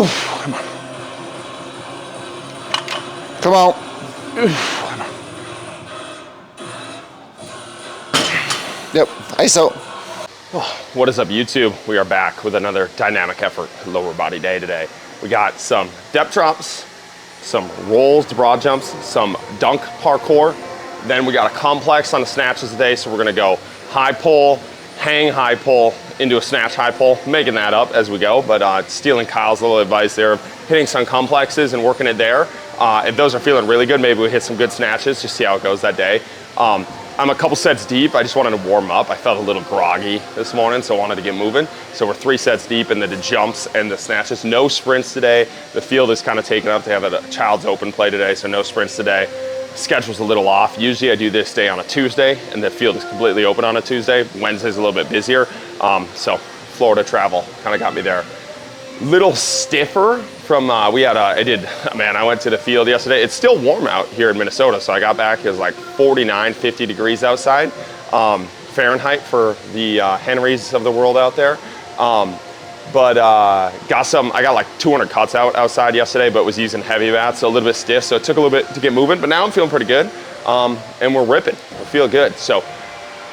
Oof, come on. Come on. Oof, come on. Yep, ISO. Oh, what is up, YouTube? We are back with another dynamic effort lower body day today. We got some depth drops, some rolls to broad jumps, some dunk parkour. Then we got a complex on the snatches today, so we're gonna go high pull, hang high pull, into a snatch high pull, making that up as we go, but stealing Kyle's little advice there of hitting some complexes and working it there. If those are feeling really good, maybe we hit some good snatches, just see how it goes that day. I'm a couple sets deep. I just wanted to warm up. I felt a little groggy this morning, so I wanted to get moving. So we're 3 sets deep into the jumps and the snatches. No sprints today. The field is kind of taken up. They have a child's open play today, so no sprints today. Schedule's a little off. Usually I do this day on a Tuesday, and the field is completely open on a Tuesday. Wednesday's a little bit busier. So Florida travel kind of got me there. Little stiffer from, I went to the field yesterday. It's still warm out here in Minnesota, so I got back, it was like 49, 50 degrees outside, Fahrenheit for the Henrys of the world out there. I got like 200 cuts outside yesterday, but was using heavy bats, so a little bit stiff, so it took a little bit to get moving, but now I'm feeling pretty good, and we're ripping, I feel good. So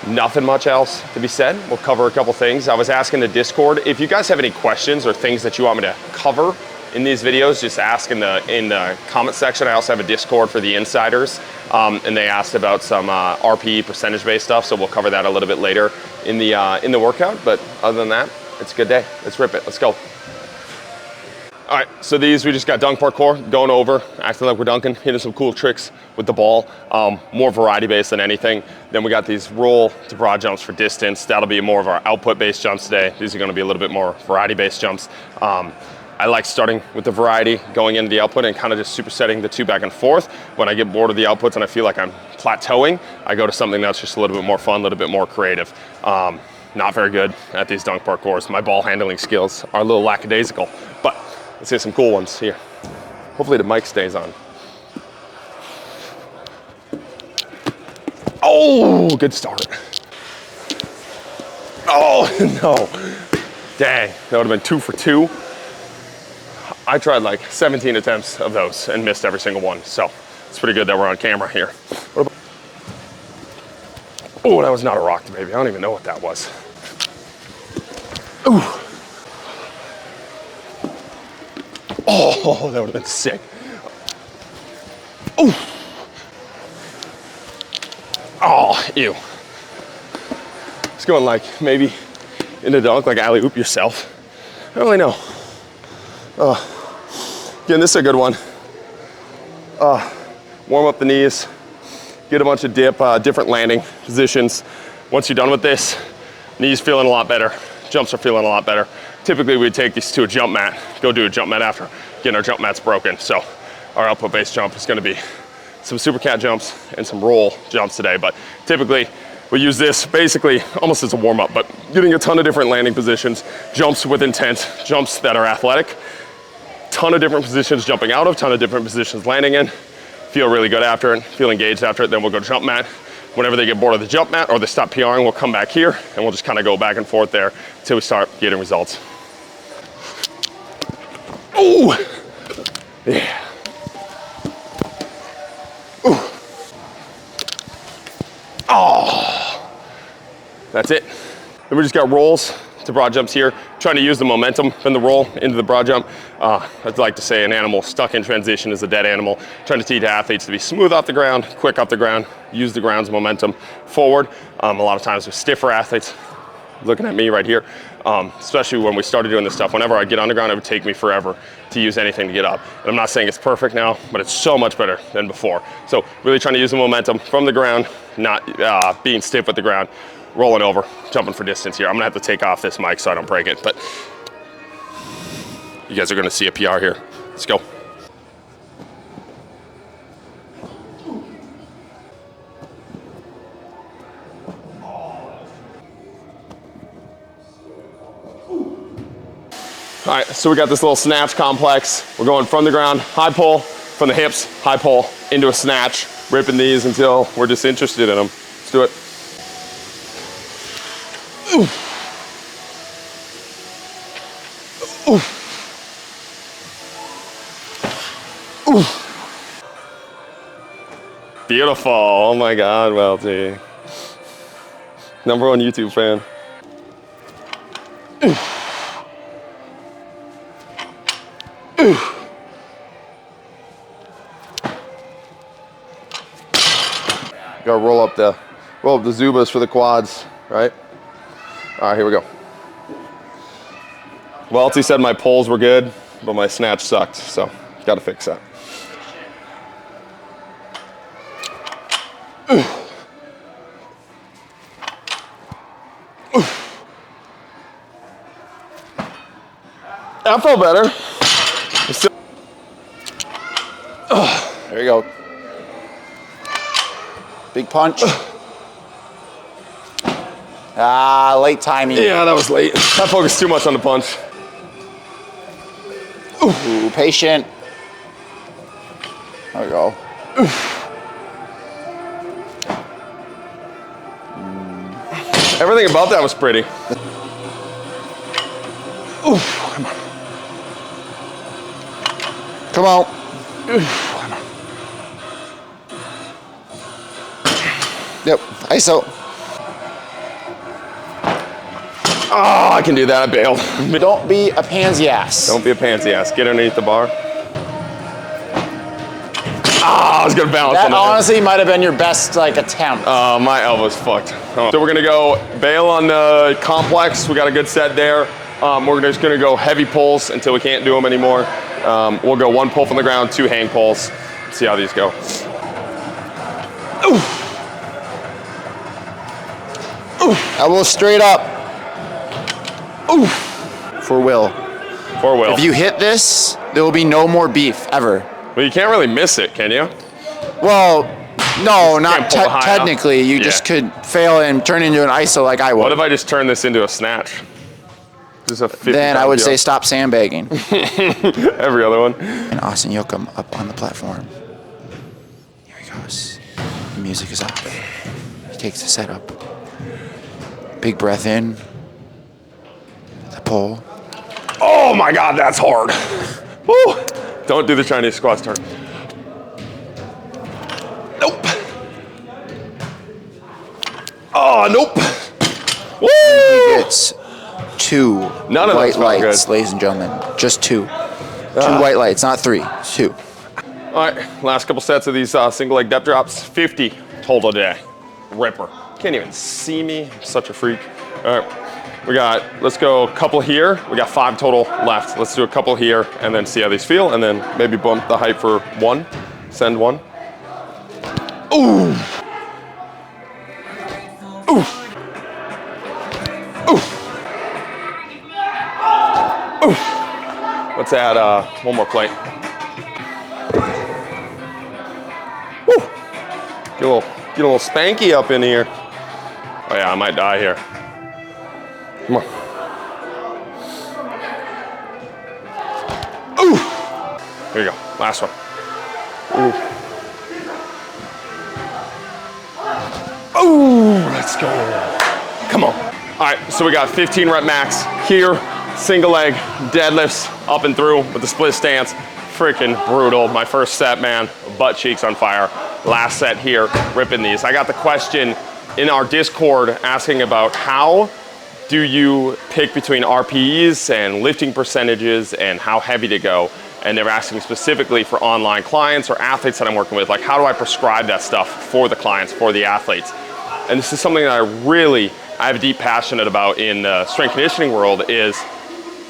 nothing much else to be said. We'll cover a couple things. I was asking the Discord, if you guys have any questions or things that you want me to cover in these videos, just ask in the comment section. I also have a Discord for the insiders, and they asked about some RPE percentage-based stuff, so we'll cover that a little bit later in the workout. But other than that, it's a good day. Let's rip it. Let's go. All right, so we just got dunk parkour, going over, acting like we're dunking, hitting some cool tricks with the ball, more variety-based than anything. Then we got these roll to broad jumps for distance. That'll be more of our output-based jumps today. These are gonna be a little bit more variety-based jumps. I like starting with the variety, going into the output and kind of just supersetting the two back and forth. When I get bored of the outputs and I feel like I'm plateauing, I go to something that's just a little bit more fun, a little bit more creative. Not very good at these dunk parkours. My ball handling skills are a little lackadaisical, but let's hit some cool ones here. Hopefully the mic stays on. Oh, good start. Oh, no. Dang, that would have been 2 for 2. I tried like 17 attempts of those and missed every single one. So it's pretty good that we're on camera here. Oh, that was not a rock, baby. I don't even know what that was. Ooh. Oh, that would have been sick. Ooh. Oh, ew. It's going like maybe in the dunk, like alley-oop yourself. I don't really know. Again, this is a good one. Warm up the knees, get a bunch of different landing positions. Once you're done with this, knees feeling a lot better, jumps are feeling a lot better. Typically we'd take these to a jump mat, go do a jump mat after getting our jump mats broken. So our output-based jump is gonna be some super cat jumps and some roll jumps today. But typically we use this basically almost as a warm-up, but getting a ton of different landing positions, jumps with intent, jumps that are athletic, ton of different positions jumping out of, ton of different positions landing in. Feel really good after it, feel engaged after it, then we'll go jump mat. Whenever they get bored of the jump mat or they stop PRing, we'll come back here and we'll just kind of go back and forth there until we start getting results. Oh, yeah. Ooh. Oh, that's it. Then we just got rolls to broad jumps here, trying to use the momentum from the roll into the broad jump. I'd like to say an animal stuck in transition is a dead animal. Trying to teach athletes to be smooth off the ground, quick off the ground, use the ground's momentum forward. A lot of times with stiffer athletes, looking at me right here, especially when we started doing this stuff, whenever I get on the ground, it would take me forever to use anything to get up. And I'm not saying it's perfect now, but it's so much better than before. So really trying to use the momentum from the ground, not being stiff with the ground, rolling over, jumping for distance here. I'm gonna have to take off this mic so I don't break it, but you guys are gonna see a PR here. Let's go. All right, so we got this little snatch complex. We're going from the ground, high pull, from the hips, high pull, into a snatch, ripping these until we're disinterested in them. Let's do it. Ooh. Ooh. Beautiful. Oh my God, Welty. #1 YouTube fan. Gotta roll up the Zubas for the quads, right? All right, here we go. Welty said my pulls were good, but my snatch sucked, so gotta fix that. That felt better. There you go. Big punch. Ah, late timing. Yeah, that was late. I focused too much on the punch. Ooh, patient. There we go. Everything about that was pretty. Come on. Yep, ISO. Oh, I can do that, I bailed. Don't be a pansy ass. Don't be a pansy ass. Get underneath the bar. Ah, I was gonna bounce on That honestly might have been your best attempt. My elbow's fucked. Oh. So we're gonna go bail on the complex. We got a good set there. We're just gonna go heavy pulls until we can't do them anymore. We'll go 1 pull from the ground, 2 hang pulls. See how these go. Elbow straight up. For Will. For Will. If you hit this, there will be no more beef ever. Well, you can't really miss it, can you? Well, no, not pull it high technically. You just could fail and turn into an ISO like I would. What if I just turn this into a snatch? Just a 50 Then I would say stop sandbagging. Every other one. And Austin Yoakum up on the platform. Here he goes. The music is off. He takes the setup. Big breath in. The pull. Oh my God, that's hard. Woo. Don't do the Chinese squats turn. Nope. Oh, nope. Woo! He gets 2 None of white those felt lights, good. ladies and gentlemen. Just 2. 2 white lights, not 3. 2. All right, last couple sets of these single leg depth drops. 50 total today. Ripper. Can't even see me. I'm such a freak. All right. Let's go a couple here. We got 5 total left. Let's do a couple here and then see how these feel and then maybe bump the height for 1. Send 1. Ooh. Ooh. Ooh. Ooh. Let's add 1 more plate. Woo. Get a little spanky up in here. Oh yeah, I might die here. Come on. Ooh. Here you go. Last one. Ooh. Ooh, let's go. Come on. All right, so we got 15 rep max here, single leg deadlifts up and through with the split stance. Freaking brutal. My first set, man, butt cheeks on fire. Last set here, ripping these. I got the question in our Discord asking about how do you pick between RPEs and lifting percentages and how heavy to go? And they're asking specifically for online clients or athletes that I'm working with, like how do I prescribe that stuff for the clients, for the athletes? And this is something that I have a deep passion about in the strength conditioning world is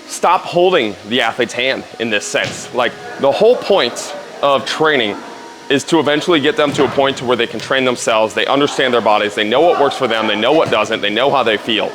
stop holding the athlete's hand in this sense. Like the whole point of training is to eventually get them to a point to where they can train themselves, they understand their bodies, they know what works for them, they know what doesn't, they know how they feel.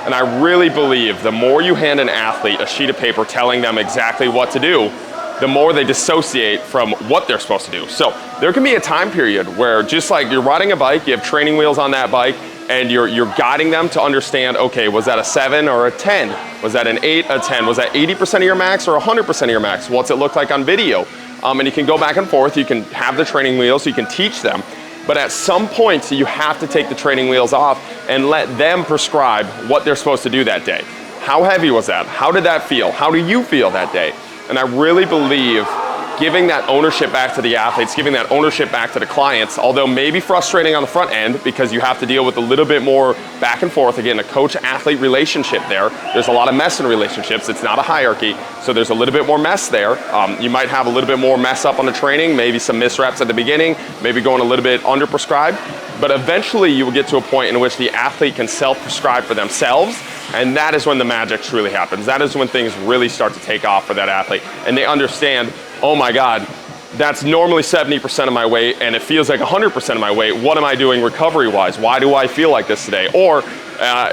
And I really believe the more you hand an athlete a sheet of paper telling them exactly what to do, the more they dissociate from what they're supposed to do. So there can be a time period where just like you're riding a bike, you have training wheels on that bike, and you're guiding them to understand, okay, was that a 7 or a 10? Was that an 8, a 10? Was that 80% of your max or 100% of your max? What's it look like on video? And you can go back and forth, you can have the training wheels, so you can teach them. But at some point, you have to take the training wheels off and let them prescribe what they're supposed to do that day. How heavy was that? How did that feel? How do you feel that day? And I really believe giving that ownership back to the athletes, giving that ownership back to the clients, although maybe frustrating on the front end because you have to deal with a little bit more back and forth. Again, a coach-athlete relationship there. There's a lot of mess in relationships. It's not a hierarchy, so there's a little bit more mess there. You might have a little bit more mess up on the training, maybe some misreps at the beginning, maybe going a little bit under-prescribed, but eventually you will get to a point in which the athlete can self-prescribe for themselves, and that is when the magic truly happens. That is when things really start to take off for that athlete, and they understand, oh my God, that's normally 70% of my weight and it feels like 100% of my weight. What am I doing recovery-wise? Why do I feel like this today? Or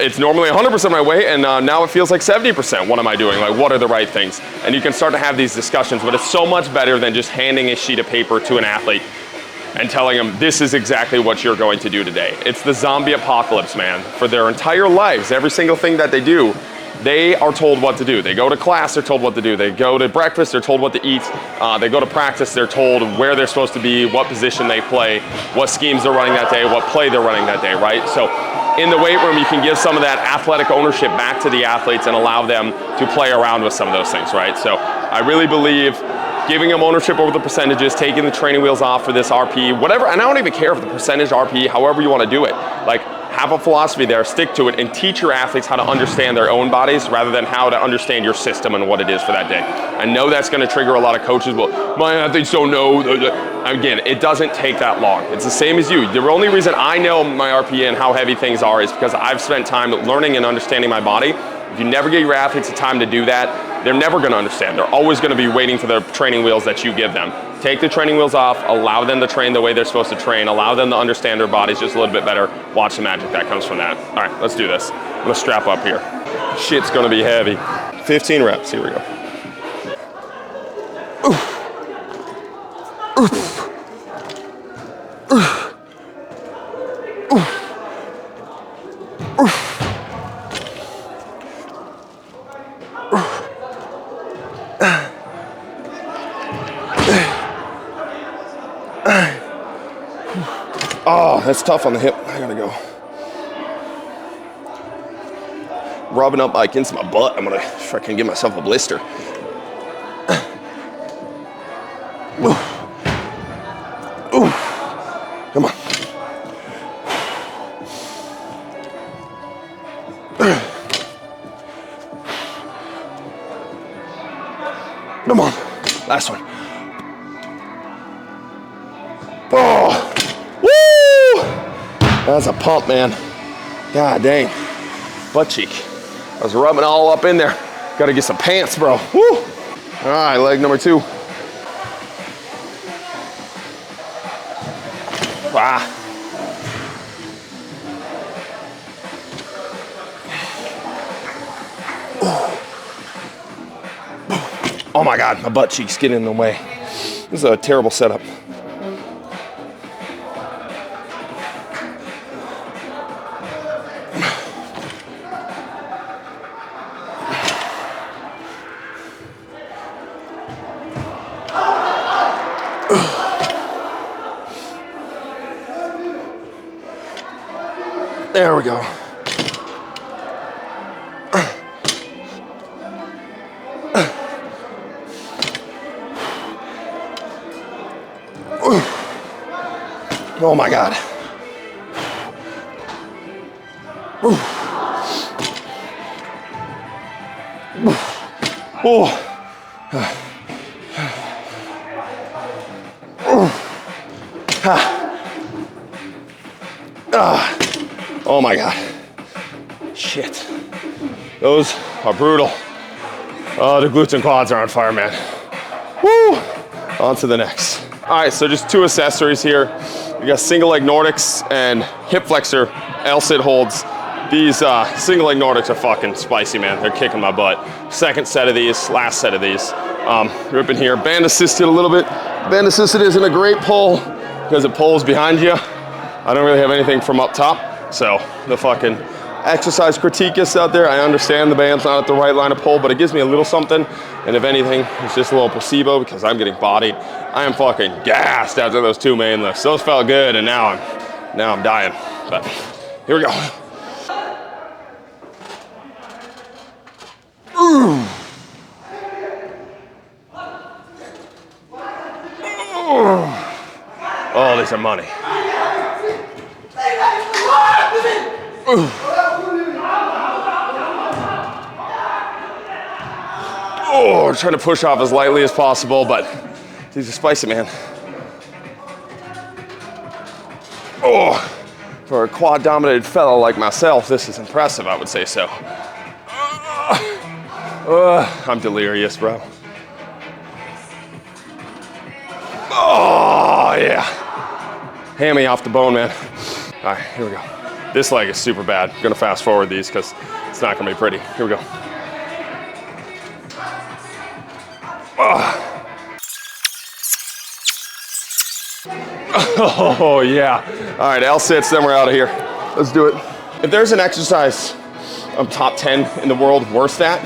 it's normally 100% of my weight and now it feels like 70%. What am I doing? Like, what are the right things? And you can start to have these discussions, but it's so much better than just handing a sheet of paper to an athlete and telling them, this is exactly what you're going to do today. It's the zombie apocalypse, man. For their entire lives, every single thing that they do, they are told what to do. They go to class, they're told what to do. They go to breakfast, they're told what to eat. They go to practice, they're told where they're supposed to be, what position they play, what schemes they're running that day, what play they're running that day, right? So in the weight room, you can give some of that athletic ownership back to the athletes and allow them to play around with some of those things, right? So I really believe giving them ownership over the percentages, taking the training wheels off for this RPE, whatever, and I don't even care if the percentage RPE, however you want to do it. Like, have a philosophy there, stick to it, and teach your athletes how to understand their own bodies rather than how to understand your system and what it is for that day. I know that's going to trigger a lot of coaches. Well, my athletes don't know. Again, it doesn't take that long. It's the same as you. The only reason I know my RPE and how heavy things are is because I've spent time learning and understanding my body. If you never give your athletes the time to do that, they're never going to understand. They're always going to be waiting for the training wheels that you give them. Take the training wheels off, allow them to train the way they're supposed to train, allow them to understand their bodies just a little bit better. Watch the magic that comes from that. All right, let's do this. I'm gonna strap up here. Shit's gonna be heavy. 15 reps, here we go. Oh, that's tough on the hip. I gotta go. Rubbing up like into my butt. I'm gonna freaking give myself a blister. Ooh. Ooh. Come on. Come on. Last one. Oh. That's a pump, man. God dang. Butt cheek. I was rubbing all up in there. Gotta get some pants, bro. Woo. All right, leg number 2. Wow. Oh my God, my butt cheek's getting in the way. This is a terrible setup. There we go. Oh my God. Oh. Oh my God. Shit. Those are brutal. Oh, the glutes and quads are on fire, man. Woo! On to the next. All right, so just 2 accessories here. We got single leg Nordics and hip flexor L-sit holds. These single leg Nordics are fucking spicy, man. They're kicking my butt. Second set of these, last set of these. Ripping here. Band assisted a little bit. Band assisted isn't a great pull because it pulls behind you. I don't really have anything from up top. So the fucking exercise critiquists out there, I understand the band's not at the right line of pull, but it gives me a little something. And if anything, it's just a little placebo because I'm getting bodied. I am fucking gassed after those 2 main lifts. Those felt good, and now I'm dying. But here we go. bellies are money. Oh, trying to push off as lightly as possible, but these are spicy, man. Oh, for a quad-dominated fellow like myself, this is impressive, I would say so. I'm delirious, bro. Oh, yeah. Hammy off the bone, man. All right, here we go. This leg is super bad. I'm gonna fast forward these because it's not gonna be pretty. Here we go. Oh, yeah. All right, L sits, then we're out of here. Let's do it. If there's an exercise I'm top 10 in the world worst at,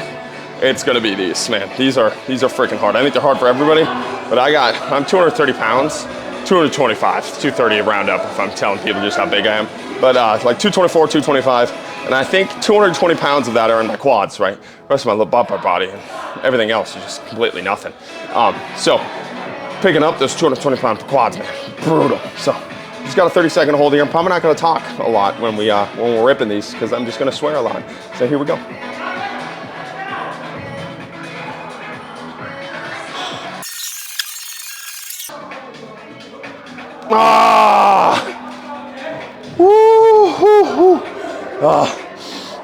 it's gonna be these, man. These are freaking hard. I think they're hard for everybody, but I'm 230 pounds, 225, 230 round up if I'm telling people just how big I am. But like 224, 225, and I think 220 pounds of that are in my quads, right? The rest of my upper body and everything else is just completely nothing. So picking up those 220 pound quads, man, brutal. So just got a 30-second hold here. I'm probably not gonna talk a lot when we're ripping these because I'm just gonna swear a lot. So here we go.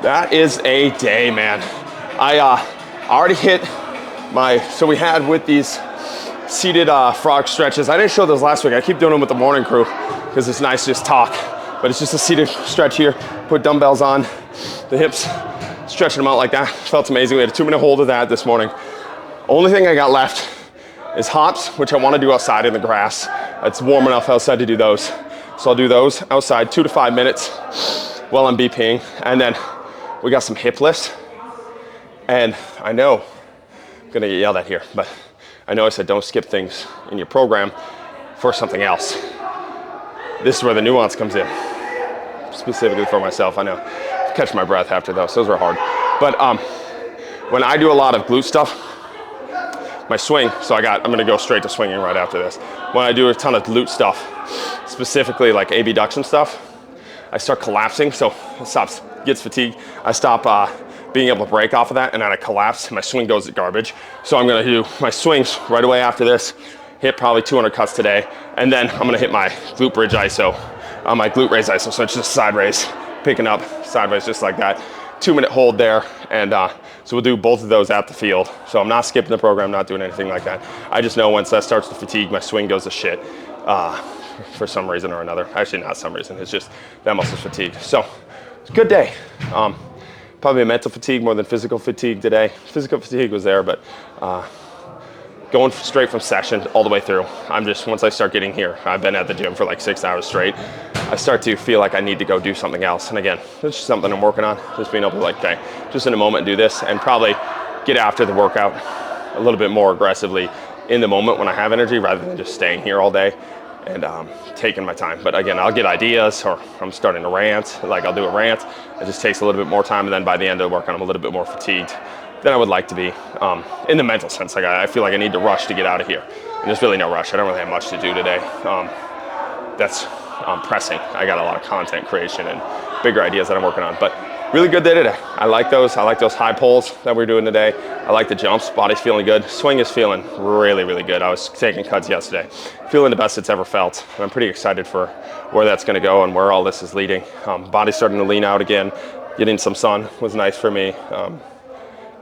That is a day, man. I already hit so we had with these seated frog stretches. I didn't show those last week. I keep doing them with the morning crew because it's nice to just talk, but it's just a seated stretch here. Put dumbbells on the hips, stretching them out like that. Felt amazing. We had a 2-minute hold of that this morning. Only thing I got left is hops, which I want to do outside in the grass. It's warm enough outside to do those. So I'll do those outside 2 to 5 minutes while I'm BPing. And then we got some hip lifts. And I know I'm gonna get yelled at here, but I know I said don't skip things in your program for something else. This is where the nuance comes in, specifically for myself. I know, catch my breath after those were hard. But when I do a lot of glute stuff, my swing, so I'm gonna go straight to swinging right after this. When I do a ton of glute stuff, specifically like abduction stuff, I start collapsing, so it gets fatigued. I stop being able to break off of that, and then I collapse, and my swing goes to garbage. So I'm gonna do my swings right away after this, hit probably 200 cuts today, and then I'm gonna hit my glute bridge iso, my glute raise iso, so it's just a side raise, picking up sideways just like that. 2-minute hold there, and so we'll do both of those at the field. So I'm not skipping the program, not doing anything like that. I just know once that starts to fatigue, my swing goes to shit for some reason or another. Actually, not some reason, it's just that muscle's fatigued. So it's a good day. Probably a mental fatigue more than physical fatigue today. Physical fatigue was there, but going straight from session all the way through. Once I start getting here, I've been at the gym for like 6 hours straight, I start to feel like I need to go do something else. And again, it's just something I'm working on, just being able to like, okay, just in a moment do this, and probably get after the workout a little bit more aggressively in the moment when I have energy, rather than just staying here all day and taking my time. But again, I'll get ideas, or I'm starting to rant, like I'll do a rant. It just takes a little bit more time, and then by the end of the workout, I'm a little bit more fatigued than I would like to be in the mental sense. Like I feel like I need to rush to get out of here. And there's really no rush. I don't really have much to do today. That's pressing. I got a lot of content creation and bigger ideas that I'm working on, but really good day today. I like those high pulls that we're doing today. I like the jumps, body's feeling good. Swing is feeling really, really good. I was taking cuts yesterday, feeling the best it's ever felt. And I'm pretty excited for where that's gonna go and where all this is leading. Body's starting to lean out again. Getting some sun was nice for me.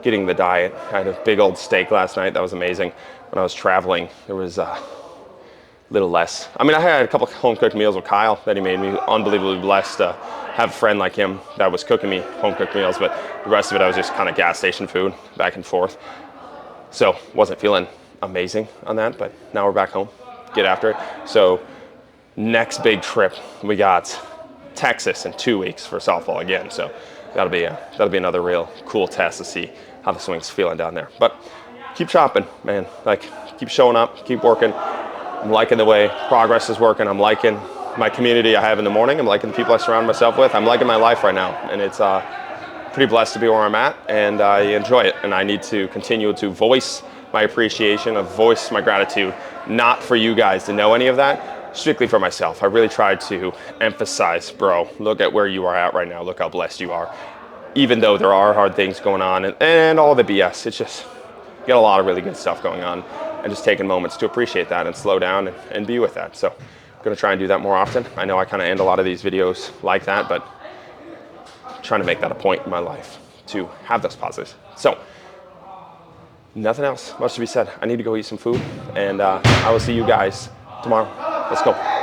Getting the diet. I had a big old steak last night. That was amazing. When I was traveling, there was little less. I mean, I had a couple of home-cooked meals with Kyle that he made me. Unbelievably blessed to have a friend like him that was cooking me home-cooked meals, but the rest of it I was just kind of gas station food, back and forth. So wasn't feeling amazing on that, but now we're back home, get after it. So next big trip, we got Texas in 2 weeks for softball again. So that'll be another real cool test to see how the swing's feeling down there. But keep chopping, man. Like, keep showing up, keep working. I'm liking the way progress is working. I'm liking my community I have in the morning. I'm liking the people I surround myself with. I'm liking my life right now. And it's pretty blessed to be where I'm at, and I enjoy it. And I need to continue to voice my appreciation, voice my gratitude, not for you guys to know any of that, strictly for myself. I really tried to emphasize, bro, look at where you are at right now. Look how blessed you are. Even though there are hard things going on and all the BS, it's just, you got a lot of really good stuff going on, and just taking moments to appreciate that and slow down and be with that. So I'm gonna try and do that more often. I know I kind of end a lot of these videos like that, but I'm trying to make that a point in my life to have those positives. So nothing else much to be said. I need to go eat some food, and I will see you guys tomorrow. Let's go.